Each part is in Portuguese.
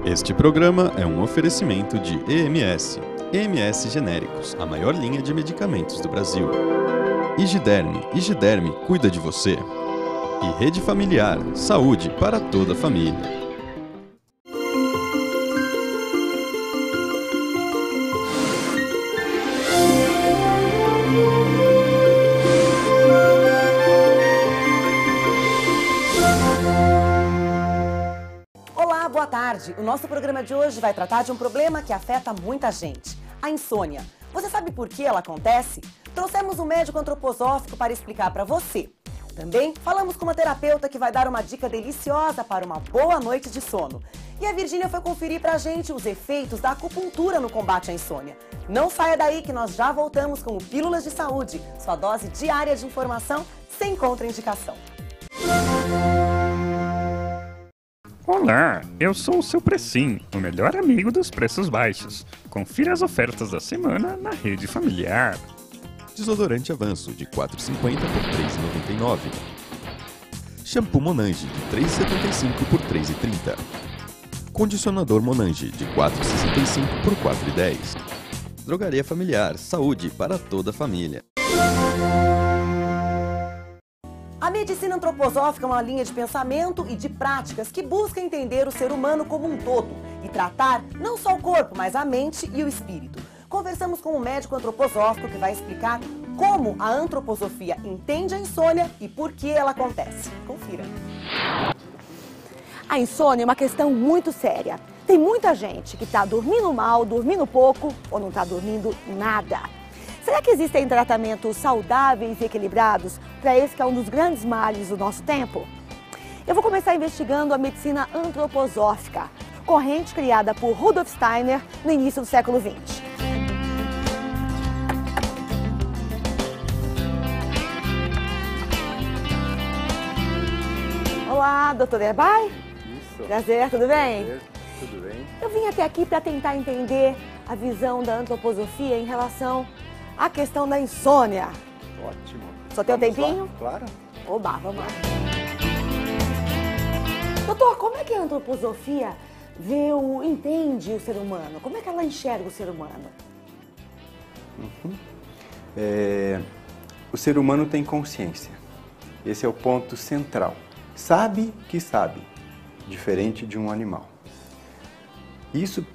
Este programa é um oferecimento de EMS. EMS Genéricos, a maior linha de medicamentos do Brasil. Igiderme cuida de você. E Rede Familiar, saúde para toda a família. Olá, boa tarde. O nosso programa de hoje vai tratar de um problema que afeta muita gente, a insônia. Você sabe por que ela acontece? Trouxemos um médico antroposófico para explicar para você. Também falamos com uma terapeuta que vai dar uma dica deliciosa para uma boa noite de sono. E a Virgínia foi conferir pra gente os efeitos da acupuntura no combate à insônia. Não saia daí que nós já voltamos com o Pílulas de Saúde, sua dose diária de informação sem contraindicação. Olá, eu sou o seu Precim, o melhor amigo dos preços baixos. Confira as ofertas da semana na Rede Familiar. Desodorante Avanço de R$ 4,50 por R$ 3,99. Shampoo Monange de R$ 3,75 por R$ 3,30. Condicionador Monange de R$ 4,65 por R$ 4,10. Drogaria Familiar, saúde para toda a família. A medicina antroposófica é uma linha de pensamento e de práticas que busca entender o ser humano como um todo e tratar não só o corpo, mas a mente e o espírito. Conversamos com um médico antroposófico que vai explicar como a antroposofia entende a insônia e por que ela acontece. Confira. A insônia é uma questão muito séria. Tem muita gente que está dormindo mal, dormindo pouco ou não está dormindo nada. Será que existem tratamentos saudáveis e equilibrados para esse que é um dos grandes males do nosso tempo? Eu vou começar investigando a medicina antroposófica, corrente criada por Rudolf Steiner no início do século XX. Olá, doutor Erbay. Isso. Prazer, tudo bem? Tudo bem. Eu vim até aqui para tentar entender a visão da antroposofia em relação à questão da insônia. Ótimo. Só tem um Vamos tempinho? lá? Claro. Oba, vamos lá. Doutor, como é que a antroposofia entende o ser humano? Como é que ela enxerga o ser humano? O ser humano tem consciência. Esse é o ponto central. Sabe que sabe, diferente de um animal. Isso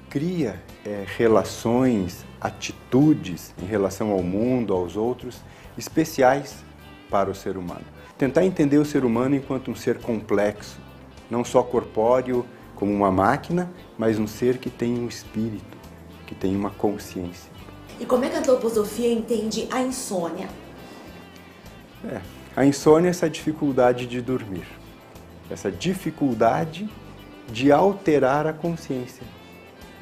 cria relações, atitudes em relação ao mundo, aos outros, especiais para o ser humano. Tentar entender o ser humano enquanto um ser complexo, não só corpóreo como uma máquina, mas um ser que tem um espírito, que tem uma consciência. E como é que a antroposofia entende a insônia? A insônia é essa dificuldade de dormir, essa dificuldade de alterar a consciência.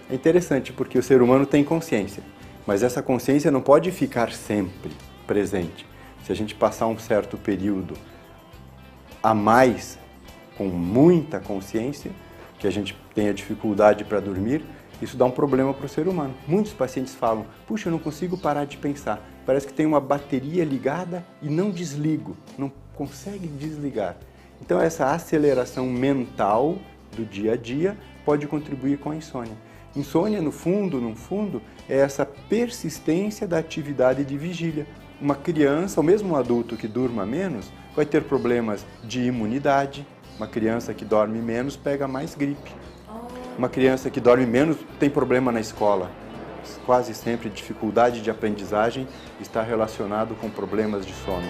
É interessante porque o ser humano tem consciência, mas essa consciência não pode ficar sempre presente. Se a gente passar um certo período a mais com muita consciência, que a gente tenha dificuldade para dormir, isso dá um problema para o ser humano. Muitos pacientes falam, puxa, eu não consigo parar de pensar. Parece que tem uma bateria ligada e não desligo, não consegue desligar. Então essa aceleração mental do dia a dia pode contribuir com a insônia. Insônia, no fundo, é essa persistência da atividade de vigília. Uma criança, ou mesmo um adulto que durma menos, vai ter problemas de imunidade. Uma criança que dorme menos pega mais gripe. Uma criança que dorme menos tem problema na escola. Quase sempre dificuldade de aprendizagem está relacionado com problemas de sono.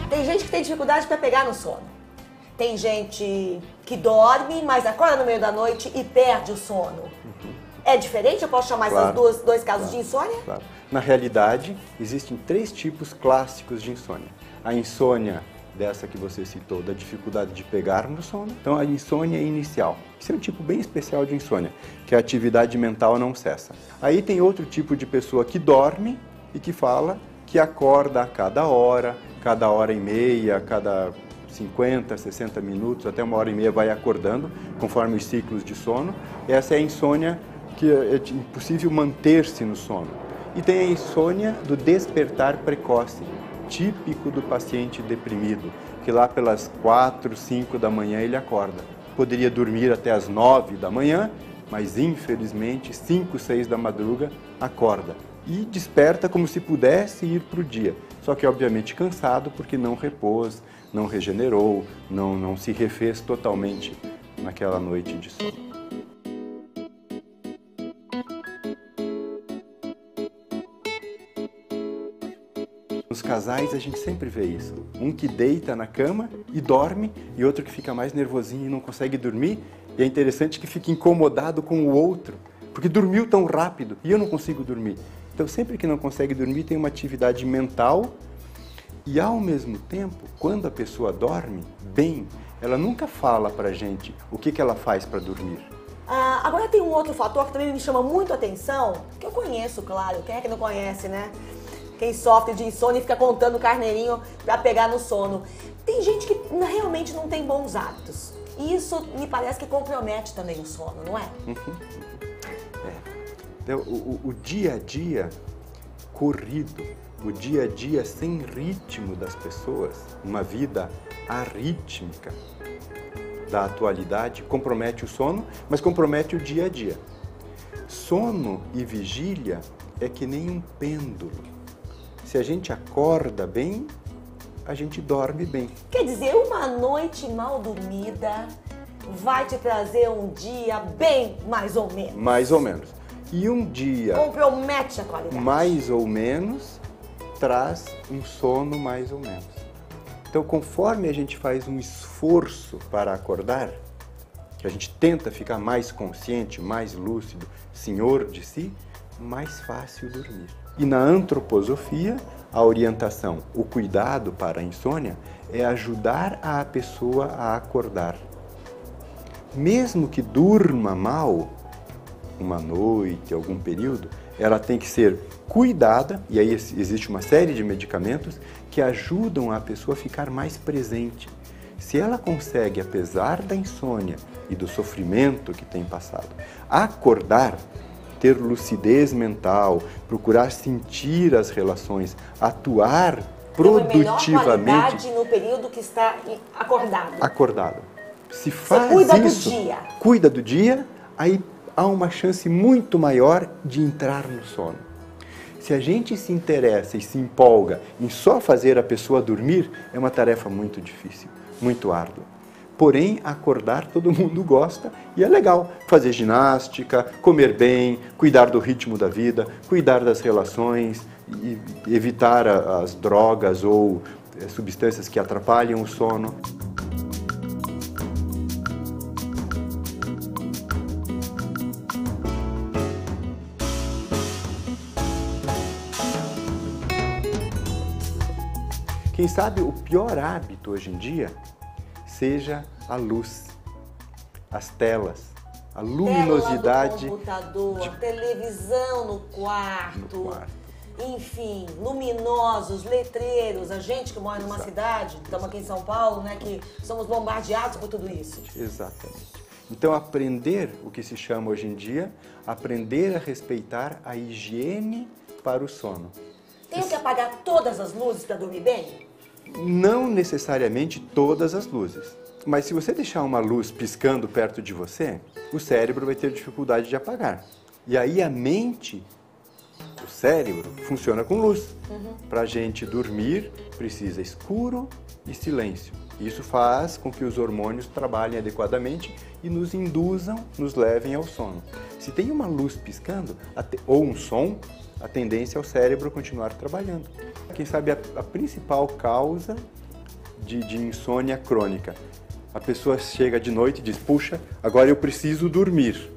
Tem gente que tem dificuldade para pegar no sono. Tem gente que dorme, mas acorda no meio da noite e perde o sono. É diferente? Eu posso chamar esses dois casos de insônia? Claro. Na realidade, existem 3 tipos clássicos de insônia. A insônia, dessa que você citou, da dificuldade de pegar no sono. Então, a insônia inicial. Isso é um tipo bem especial de insônia, que a atividade mental não cessa. Aí tem outro tipo de pessoa que dorme e que fala que acorda a cada hora e meia, cada 50, 60 minutos, até 1h30 vai acordando, conforme os ciclos de sono. Essa é a insônia que é impossível manter-se no sono. E tem a insônia do despertar precoce, típico do paciente deprimido, que lá pelas 4, 5 da manhã ele acorda. Poderia dormir até as 9 da manhã, mas infelizmente 5, 6 da madruga acorda. E desperta como se pudesse ir para o dia. Só que obviamente cansado porque não repôs, não regenerou, não se refez totalmente naquela noite de sono. Nos casais a gente sempre vê isso. Um que deita na cama e dorme e outro que fica mais nervosinho e não consegue dormir. E é interessante que fica incomodado com o outro, porque dormiu tão rápido e eu não consigo dormir. Então sempre que não consegue dormir tem uma atividade mental e ao mesmo tempo, quando a pessoa dorme bem, ela nunca fala pra gente o que ela faz para dormir. Agora tem um outro fator que também me chama muito a atenção, que eu conheço, claro, quem é que não conhece, né? Quem sofre de insônia e fica contando carneirinho para pegar no sono. Tem gente que realmente não tem bons hábitos. E isso me parece que compromete também o sono, não é? Então, o dia a dia corrido, o dia a dia sem ritmo das pessoas, uma vida arrítmica da atualidade, compromete o sono, mas compromete o dia a dia. Sono e vigília é que nem um pêndulo. Se a gente acorda bem, a gente dorme bem. Quer dizer, uma noite mal dormida vai te trazer um dia bem mais ou menos. Mais ou menos. E um dia... compromete a qualidade. Mais ou menos traz um sono mais ou menos. Então, conforme a gente faz um esforço para acordar, que a gente tenta ficar mais consciente, mais lúcido, senhor de si, mais fácil dormir. E na antroposofia, a orientação, o cuidado para a insônia é ajudar a pessoa a acordar. Mesmo que durma mal, uma noite, algum período, ela tem que ser cuidada, e aí existe uma série de medicamentos que ajudam a pessoa a ficar mais presente. Se ela consegue, apesar da insônia e do sofrimento que tem passado, acordar, ter lucidez mental, procurar sentir as relações, atuar produtivamente. Tem uma melhor qualidade no período que está acordado. Acordado. Se faz você cuida isso, do dia. Cuida do dia, aí há uma chance muito maior de entrar no sono. Se a gente se interessa e se empolga em só fazer a pessoa dormir, é uma tarefa muito difícil, muito árdua. Porém, acordar todo mundo gosta e é legal. Fazer ginástica, comer bem, cuidar do ritmo da vida, cuidar das relações, e evitar as drogas ou substâncias que atrapalham o sono. Quem sabe o pior hábito hoje em dia seja a luz, as telas, a luminosidade. Tela do computador, televisão no quarto, enfim, luminosos, letreiros. A gente que mora numa cidade, estamos aqui em São Paulo, né, que somos bombardeados por tudo isso. Exatamente. Então, aprender o que se chama hoje em dia, aprender a respeitar a higiene para o sono. Tenho que apagar todas as luzes para dormir bem? Não necessariamente todas as luzes. Mas se você deixar uma luz piscando perto de você, o cérebro vai ter dificuldade de apagar. E aí a mente, o cérebro, funciona com luz. Para a gente dormir, precisa escuro e silêncio. Isso faz com que os hormônios trabalhem adequadamente e nos induzam, nos levem ao sono. Se tem uma luz piscando, ou um som, a tendência é o cérebro continuar trabalhando. Quem sabe a principal causa de insônia crônica. A pessoa chega de noite e diz, puxa, agora eu preciso dormir.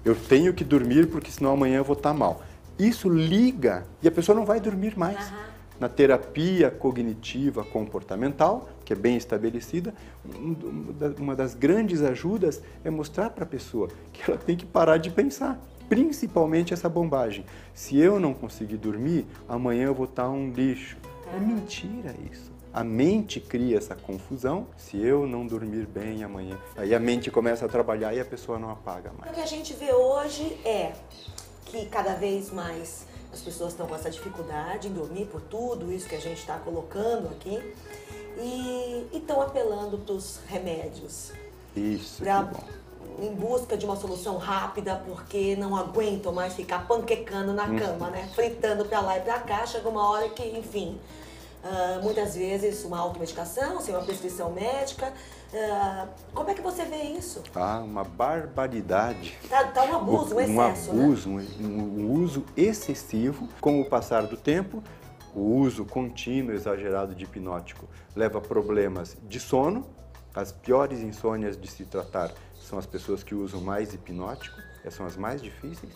Eu tenho que dormir porque senão amanhã eu vou estar mal. Isso liga e a pessoa não vai dormir mais. Na terapia cognitiva comportamental, que é bem estabelecida, uma das grandes ajudas é mostrar para a pessoa que ela tem que parar de pensar. Principalmente essa bombagem. Se eu não conseguir dormir, amanhã eu vou estar um lixo. É mentira isso. A mente cria essa confusão. Se eu não dormir bem amanhã, aí a mente começa a trabalhar e a pessoa não apaga mais. O que a gente vê hoje é que cada vez mais as pessoas estão com essa dificuldade em dormir por tudo isso que a gente está colocando aqui e estão apelando para os remédios. Isso, que bom. Em busca de uma solução rápida, porque não aguentam mais ficar panquecando na cama, né? Fritando pra lá e pra cá. Chega uma hora que, enfim, muitas vezes uma automedicação, sem uma prescrição médica. Como é que você vê isso? Tá uma barbaridade. Tá um abuso, um excesso, né? Um uso excessivo. Com o passar do tempo, o uso contínuo, exagerado de hipnótico leva a problemas de sono. As piores insônias de se tratar são as pessoas que usam mais hipnótico, essas são as mais difíceis.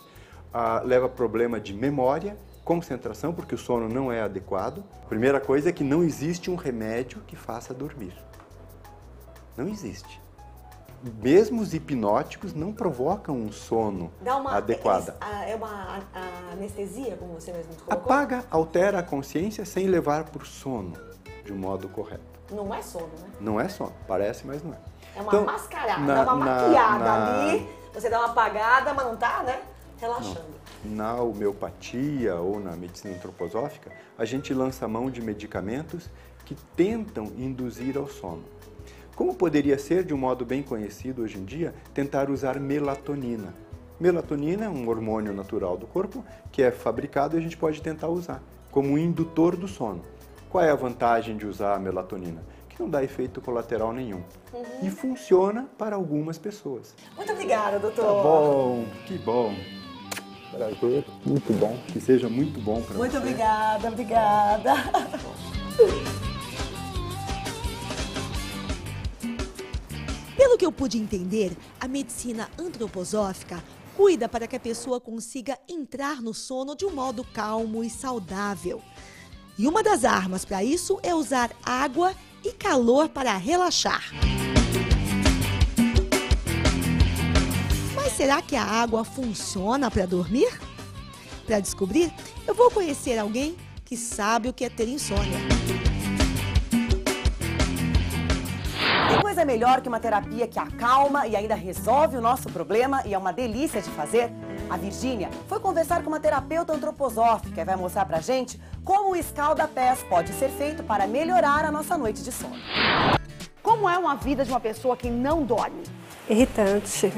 Leva a problema de memória, concentração, porque o sono não é adequado. A primeira coisa é que não existe um remédio que faça dormir. Não existe. Mesmo os hipnóticos não provocam um sono adequado. É uma anestesia, como você mesmo colocou? Apaga, altera a consciência sem levar para o sono, de um modo correto. Não é sono, né? Não é sono, parece, mas não é. É uma mascarada, uma maquiada ali, você dá uma apagada, mas não tá, né? Relaxando. Não. Na homeopatia ou na medicina antroposófica, a gente lança mão de medicamentos que tentam induzir ao sono. Como poderia ser, de um modo bem conhecido hoje em dia, tentar usar melatonina. Melatonina é um hormônio natural do corpo que é fabricado e a gente pode tentar usar como um indutor do sono. Qual é a vantagem de usar a melatonina? Que não dá efeito colateral nenhum. E funciona para algumas pessoas. Muito obrigada, doutor. Tá bom, que bom. Prazer, muito bom. Que seja muito bom para você. Muito obrigada, obrigada. Pelo que eu pude entender, a medicina antroposófica cuida para que a pessoa consiga entrar no sono de um modo calmo e saudável. E uma das armas para isso é usar água e calor para relaxar. Mas será que a água funciona para dormir? Para descobrir, eu vou conhecer alguém que sabe o que é ter insônia. Tem coisa melhor que uma terapia que acalma e ainda resolve o nosso problema e é uma delícia de fazer? A Virgínia foi conversar com uma terapeuta antroposófica e vai mostrar pra gente como o escalda-pés pode ser feito para melhorar a nossa noite de sono. Como é uma vida de uma pessoa que não dorme? Irritante.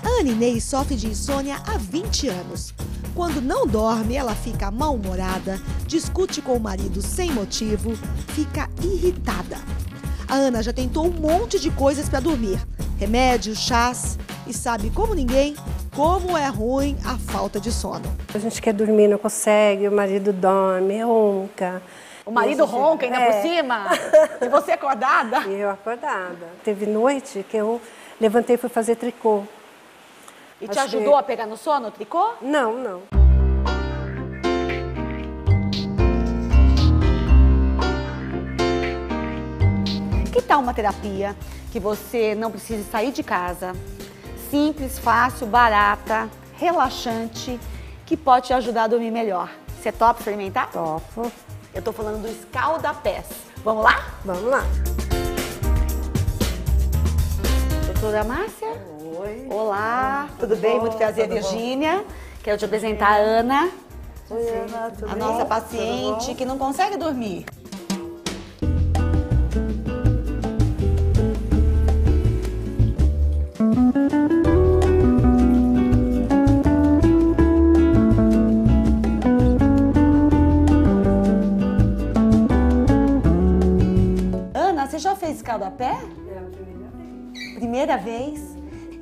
A Ana Inês sofre de insônia há 20 anos. Quando não dorme, ela fica mal-humorada, discute com o marido sem motivo, fica irritada. A Ana já tentou um monte de coisas para dormir, remédios, chás, e sabe como ninguém como é ruim a falta de sono. A gente quer dormir, não consegue, o marido dorme, ronca. O marido ronca ainda por cima? E você acordada? E eu acordada. Teve noite que eu levantei e fui fazer tricô. E te ajudou a pegar no sono o tricô? Não, não. Que tal uma terapia que você não precise sair de casa? Simples, fácil, barata, relaxante, que pode te ajudar a dormir melhor. Você topa experimentar? Topo. Eu tô falando do escalda-pés. Vamos lá? Vamos lá. Doutora Márcia? Oi. Olá, tudo bem? Muito prazer, Virgínia. Quero te apresentar a Ana. Oi, Ana, tudo A bem? nossa paciente que não consegue dormir. Ana, você já fez escalda-pé? É a primeira vez. Primeira vez.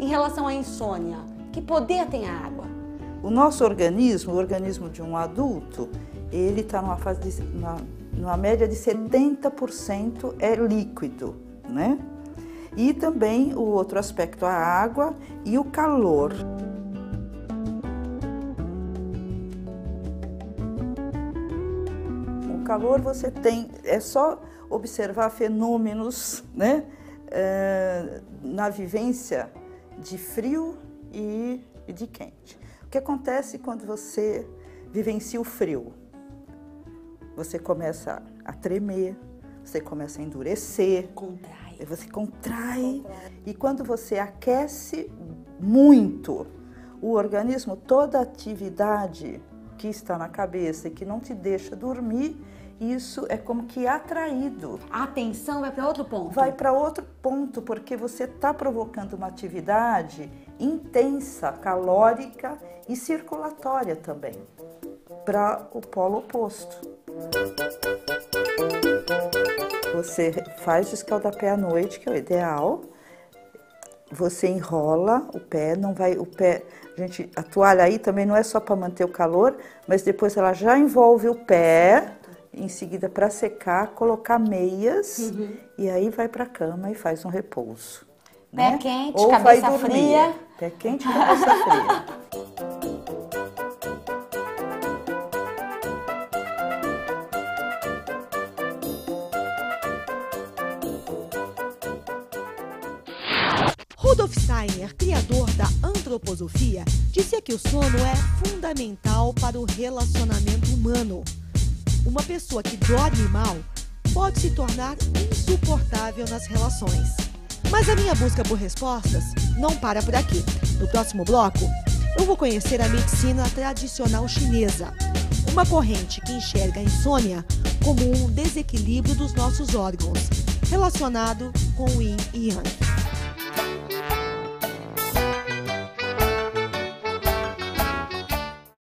Em relação à insônia, que poder tem a água? O nosso organismo, o organismo de um adulto, ele está numa fase numa média de 70% é líquido, né? E também o outro aspecto, a água e o calor. O calor você tem, é só observar fenômenos, né? Na vivência de frio e de quente. O que acontece quando você vivencia o frio? Você começa a tremer, você começa a endurecer. Contrai. Você contrai e quando você aquece muito o organismo, toda atividade que está na cabeça e que não te deixa dormir, isso é como que atraído. A atenção vai para outro ponto. Vai para outro ponto, porque você está provocando uma atividade intensa, calórica e circulatória também, para o polo oposto. Você faz o escaldapé à noite, que é o ideal. Você enrola o pé, não vai o pé. Gente, a toalha aí também não é só para manter o calor, mas depois ela já envolve o pé. Em seguida, para secar, colocar meias e aí vai para a cama e faz um repouso. Pé né? quente, Ou cabeça vai dormir. fria. Pé quente, cabeça fria. Rudolf Steiner, criador da antroposofia, dizia que o sono é fundamental para o relacionamento humano. Uma pessoa que dorme mal pode se tornar insuportável nas relações. Mas a minha busca por respostas não para por aqui. No próximo bloco, eu vou conhecer a medicina tradicional chinesa, uma corrente que enxerga a insônia como um desequilíbrio dos nossos órgãos, relacionado com o Yin e Yang.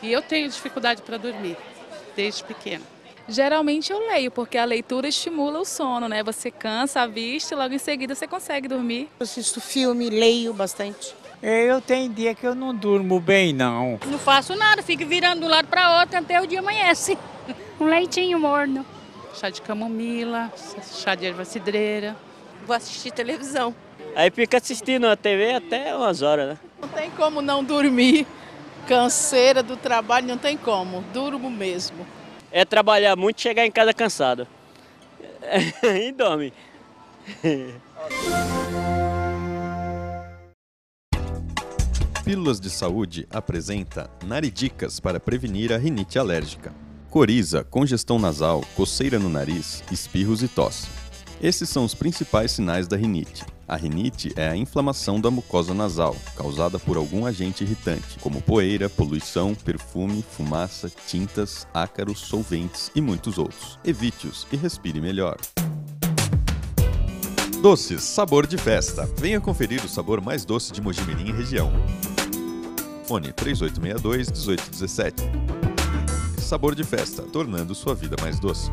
E eu tenho dificuldade para dormir, desde pequena. Geralmente eu leio, porque a leitura estimula o sono, né? Você cansa a vista e logo em seguida você consegue dormir. Eu assisto filme, leio bastante. Eu tenho dia que eu não durmo bem, não. Não faço nada, fico virando de um lado para outro até o dia amanhece. Um leitinho morno. Chá de camomila, chá de erva cidreira. Vou assistir televisão. Aí fica assistindo a TV até umas horas, né? Não tem como não dormir. Canseira do trabalho, não tem como. Durmo mesmo. É trabalhar muito e chegar em casa cansado. E dorme. Pílulas de Saúde apresenta Naridicas para prevenir a rinite alérgica. Coriza, congestão nasal, coceira no nariz, espirros e tosse. Esses são os principais sinais da rinite. A rinite é a inflamação da mucosa nasal, causada por algum agente irritante, como poeira, poluição, perfume, fumaça, tintas, ácaros, solventes e muitos outros. Evite-os e respire melhor. Doces, sabor de festa. Venha conferir o sabor mais doce de Mojimirim e região. Fone 3862-1817. Sabor de festa, tornando sua vida mais doce.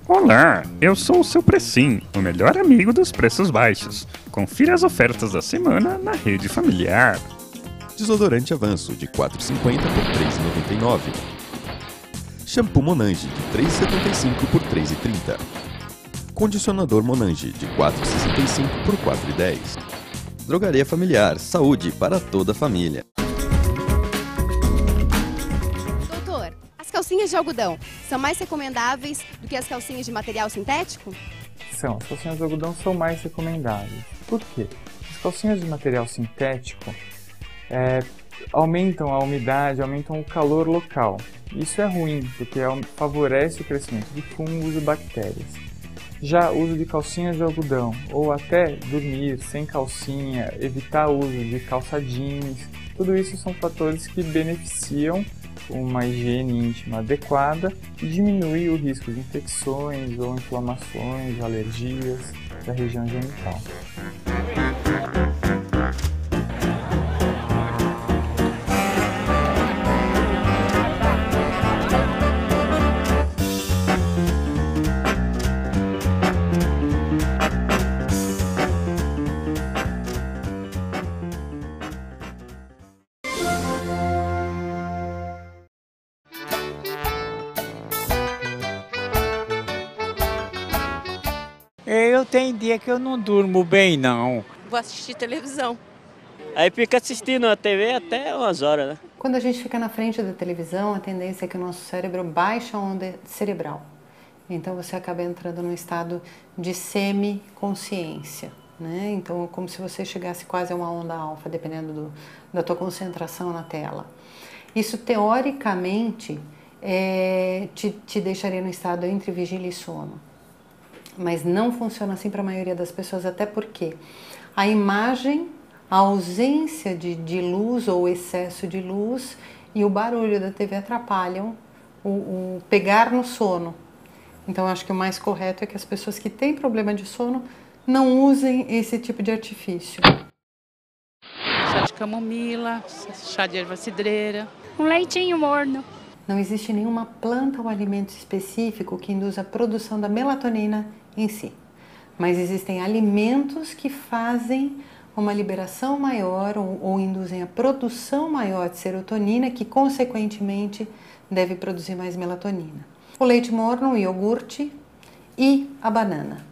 Olá, eu sou o seu Precim, o melhor amigo dos preços baixos. Confira as ofertas da semana na rede familiar. Desodorante Avanço de R$ 4,50 por R$ 3,99. Shampoo Monange de R$ 3,75 por R$ 3,30. Condicionador Monange de R$ 4,65 por R$ 4,10. Drogaria Familiar, saúde para toda a família. As calcinhas de algodão são mais recomendáveis do que as calcinhas de material sintético? São, as calcinhas de algodão são mais recomendáveis. Por quê? As calcinhas de material sintético aumentam a umidade, aumentam o calor local. Isso é ruim, porque favorece o crescimento de fungos e bactérias. Já o uso de calcinhas de algodão, ou até dormir sem calcinha, evitar o uso de calça jeans, tudo isso são fatores que beneficiam uma higiene íntima adequada e diminui o risco de infecções ou inflamações, alergias da região genital. Eu tenho dia que eu não durmo bem, não. Vou assistir televisão. Aí fica assistindo a TV até umas horas, né? Quando a gente fica na frente da televisão, a tendência é que o nosso cérebro baixa a onda cerebral. Então você acaba entrando num estado de semiconsciência, né? Então é como se você chegasse quase a uma onda alfa, dependendo da tua concentração na tela. Isso teoricamente te deixaria no estado entre vigília e sono. Mas não funciona assim para a maioria das pessoas, até porque a imagem, a ausência de luz ou excesso de luz e o barulho da TV atrapalham o pegar no sono. Então, acho que o mais correto é que as pessoas que têm problema de sono não usem esse tipo de artifício. Chá de camomila, chá de erva cidreira. Um leitinho morno. Não existe nenhuma planta ou alimento específico que induza a produção da melatonina em si. Mas existem alimentos que fazem uma liberação maior ou induzem a produção maior de serotonina, que consequentemente deve produzir mais melatonina. O leite morno, o iogurte e a banana.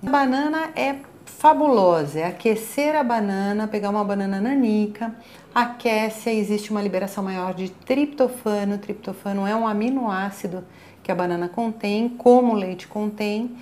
A banana é fabulosa, é aquecer a banana, pegar uma banana nanica, aquece, existe uma liberação maior de triptofano. Triptofano é um aminoácido que a banana contém, como o leite contém.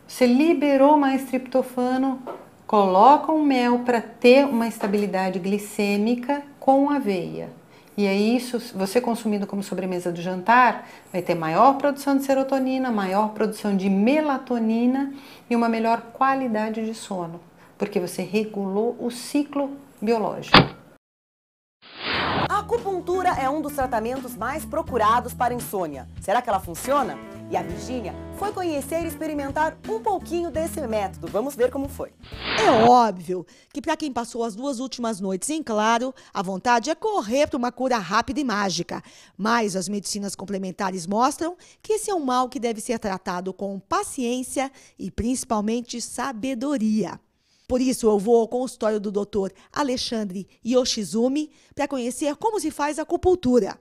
Você liberou mais triptofano, coloca um mel para ter uma estabilidade glicêmica com aveia. E aí isso, você consumindo como sobremesa do jantar, vai ter maior produção de serotonina, maior produção de melatonina e uma melhor qualidade de sono, porque você regulou o ciclo biológico. A acupuntura é um dos tratamentos mais procurados para insônia. Será que ela funciona? E a Virgínia foi conhecer e experimentar um pouquinho desse método. Vamos ver como foi. É óbvio que para quem passou as 2 últimas noites em claro, a vontade é correr para uma cura rápida e mágica. Mas as medicinas complementares mostram que esse é um mal que deve ser tratado com paciência e principalmente sabedoria. Por isso, eu vou ao consultório do Dr. Alexandre Yoshizumi para conhecer como se faz a acupuntura.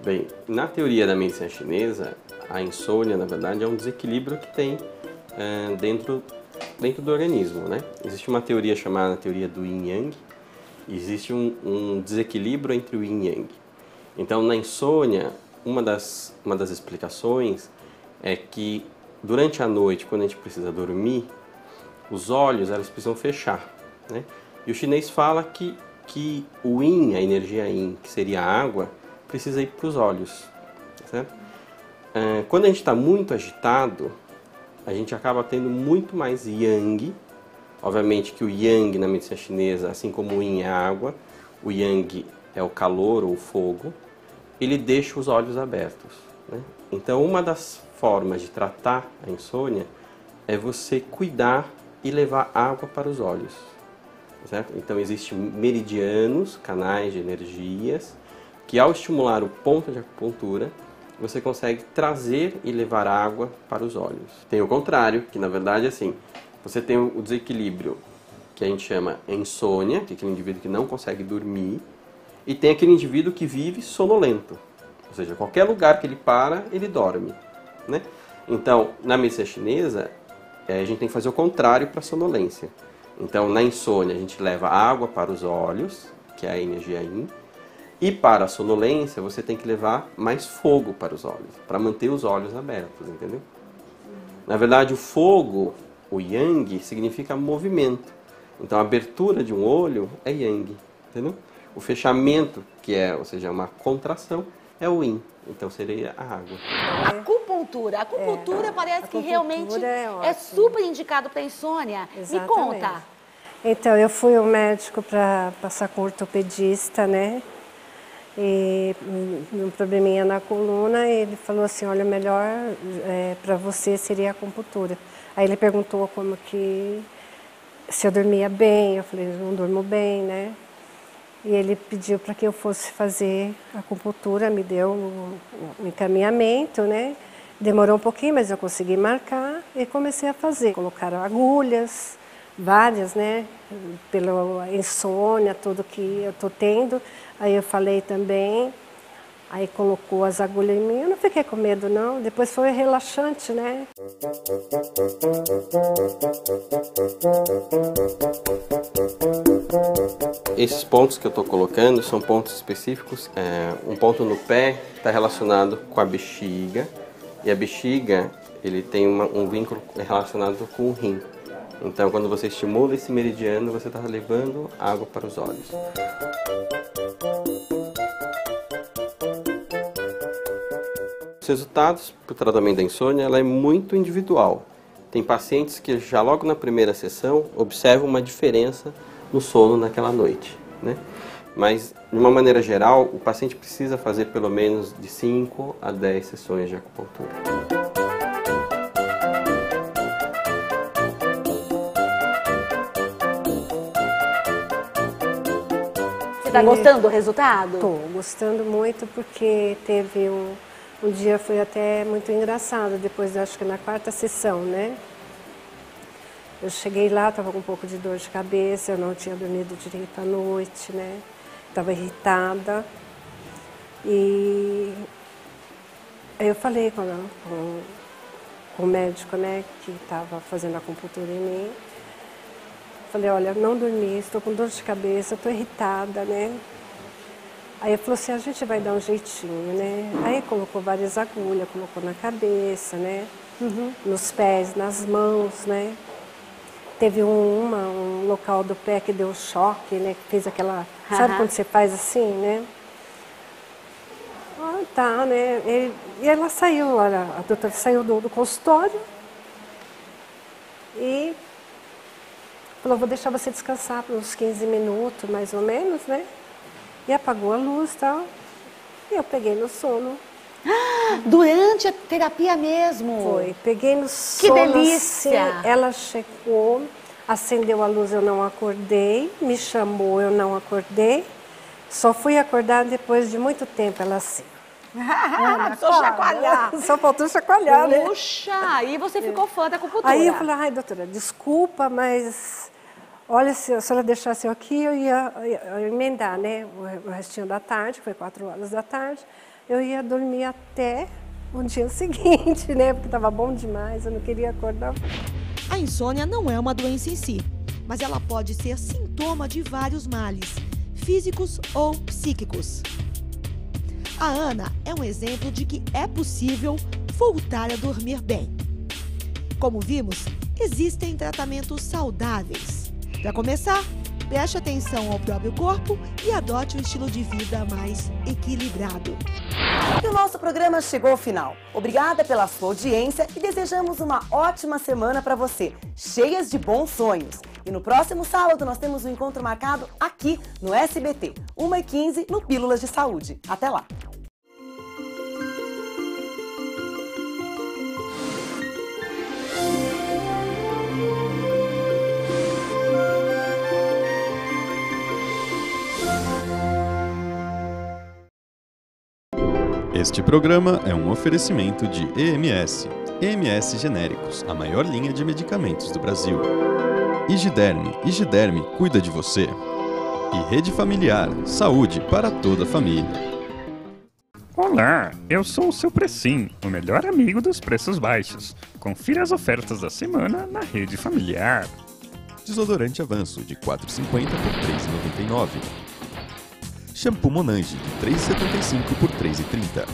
Bem, na teoria da medicina chinesa, a insônia, na verdade, é um desequilíbrio que tem dentro do organismo, né? Existe uma teoria chamada teoria do Yin-Yang, existe um desequilíbrio entre o Yin e Yang. Então, na insônia, uma das explicações é que durante a noite, quando a gente precisa dormir, os olhos elas precisam fechar, né? E o chinês fala que o Yin, a energia Yin, que seria a água, precisa ir para os olhos, certo? Quando a gente está muito agitado, a gente acaba tendo muito mais Yang. Obviamente que o Yang na medicina chinesa, assim como o Yin é a água, o Yang é o calor ou o fogo, ele deixa os olhos abertos, né? Então, uma das formas de tratar a insônia é você cuidar e levar água para os olhos, certo? Então, existem meridianos, canais de energias, que ao estimular o ponto de acupuntura, você consegue trazer e levar água para os olhos. Tem o contrário, que na verdade assim, você tem o desequilíbrio que a gente chama insônia, que é aquele indivíduo que não consegue dormir, e tem aquele indivíduo que vive sonolento, ou seja, qualquer lugar que ele para, ele dorme, né? Então, na medicina chinesa, a gente tem que fazer o contrário para a sonolência. Então, na insônia, a gente leva água para os olhos, que é a energia Yin, e para a sonolência, você tem que levar mais fogo para os olhos, para manter os olhos abertos, entendeu? Na verdade, o fogo, o Yang, significa movimento. Então, a abertura de um olho é Yang, entendeu? O fechamento, que é, ou seja, uma contração, é o Yin. Então, seria a água. Acupuntura. Acupuntura parece que realmente é super indicado para insônia. Exatamente. Me conta. Então, eu fui ao médico para passar com ortopedista, né? E um probleminha na coluna, ele falou assim, olha, melhor para você seria a acupuntura. Aí ele perguntou como que, se eu dormia bem, eu falei, não durmo bem, né? E ele pediu para que eu fosse fazer acupuntura, me deu um encaminhamento, né? Demorou um pouquinho, mas eu consegui marcar e comecei a fazer. Colocaram agulhas, várias, né? Pela insônia, tudo que eu tô tendo. Aí eu falei também, aí colocou as agulhas em mim, eu não fiquei com medo não, depois foi relaxante, né? Esses pontos que eu estou colocando são pontos específicos. Um ponto no pé está relacionado com a bexiga, e a bexiga ele tem um vínculo relacionado com o rim. Então, quando você estimula esse meridiano, você está levando água para os olhos. Os resultados para o tratamento da insônia ela é muito individual. Tem pacientes que já logo na primeira sessão observam uma diferença no sono naquela noite, né? Mas, de uma maneira geral, o paciente precisa fazer pelo menos de 5 a 10 sessões de acupuntura. Você está gostando do resultado? Estou gostando muito porque teve um dia foi até muito engraçado, depois acho que na 4ª sessão, né? Eu cheguei lá, estava com um pouco de dor de cabeça, eu não tinha dormido direito à noite, né? Estava irritada. E aí eu falei com o médico, né, que estava fazendo acupuntura em mim. Falei, olha, não dormi, estou com dor de cabeça, estou irritada, né? Aí ele falou assim, a gente vai dar um jeitinho, né? Aí colocou várias agulhas, colocou na cabeça, né? Nos pés, nas mãos, né? Teve um local do pé que deu choque, né? Que fez aquela... Sabe quando você faz assim, né? Ah, tá, né? E ela saiu, a doutora saiu do consultório e falou, vou deixar você descansar por uns 15 minutos, mais ou menos, né? E apagou a luz e tal. E eu peguei no sono. Durante a terapia mesmo? Foi, peguei no sono. Que delícia! Assim, ela chegou, acendeu a luz, eu não acordei, me chamou, eu não acordei. Só fui acordar depois de muito tempo, ela assim. Só chacoalhar. Só faltou chacoalhar, né? Puxa, aí você ficou fã da acupuntura. Aí eu falei, ai, doutora, desculpa, mas olha, se a senhora deixasse eu aqui, eu ia emendar, né? O restinho da tarde, que foi 4 horas da tarde, eu ia dormir até o dia seguinte, né? Porque estava bom demais, eu não queria acordar. A insônia não é uma doença em si, mas ela pode ser sintoma de vários males, físicos ou psíquicos. A Ana é um exemplo de que é possível voltar a dormir bem. Como vimos, existem tratamentos saudáveis. Para começar, preste atenção ao próprio corpo e adote um estilo de vida mais equilibrado. E o nosso programa chegou ao final. Obrigada pela sua audiência e desejamos uma ótima semana para você, cheias de bons sonhos. E no próximo sábado nós temos um encontro marcado aqui no SBT, 1h15 no Pílulas de Saúde. Até lá! Este programa é um oferecimento de EMS. EMS Genéricos, a maior linha de medicamentos do Brasil. Igiderme cuida de você. E Rede Familiar, saúde para toda a família. Olá, eu sou o seu Precim, o melhor amigo dos preços baixos. Confira as ofertas da semana na Rede Familiar. Desodorante Avanço de R$ 4,50 por R$ 3,99. Shampoo Monange de R$ 3,75 por R$ 3,30.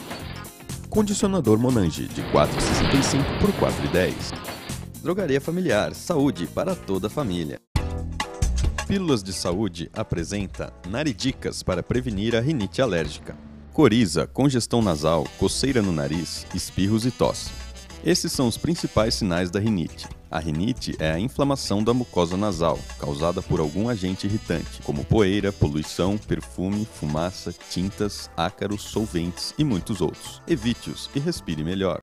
Condicionador Monange de R$ 4,65 por R$ 4,10. Drogaria Familiar, saúde para toda a família. Pílulas de Saúde apresenta Naridicas para prevenir a rinite alérgica. Coriza, congestão nasal, coceira no nariz, espirros e tosse. Esses são os principais sinais da rinite. A rinite é a inflamação da mucosa nasal, causada por algum agente irritante, como poeira, poluição, perfume, fumaça, tintas, ácaros, solventes e muitos outros. Evite-os e respire melhor.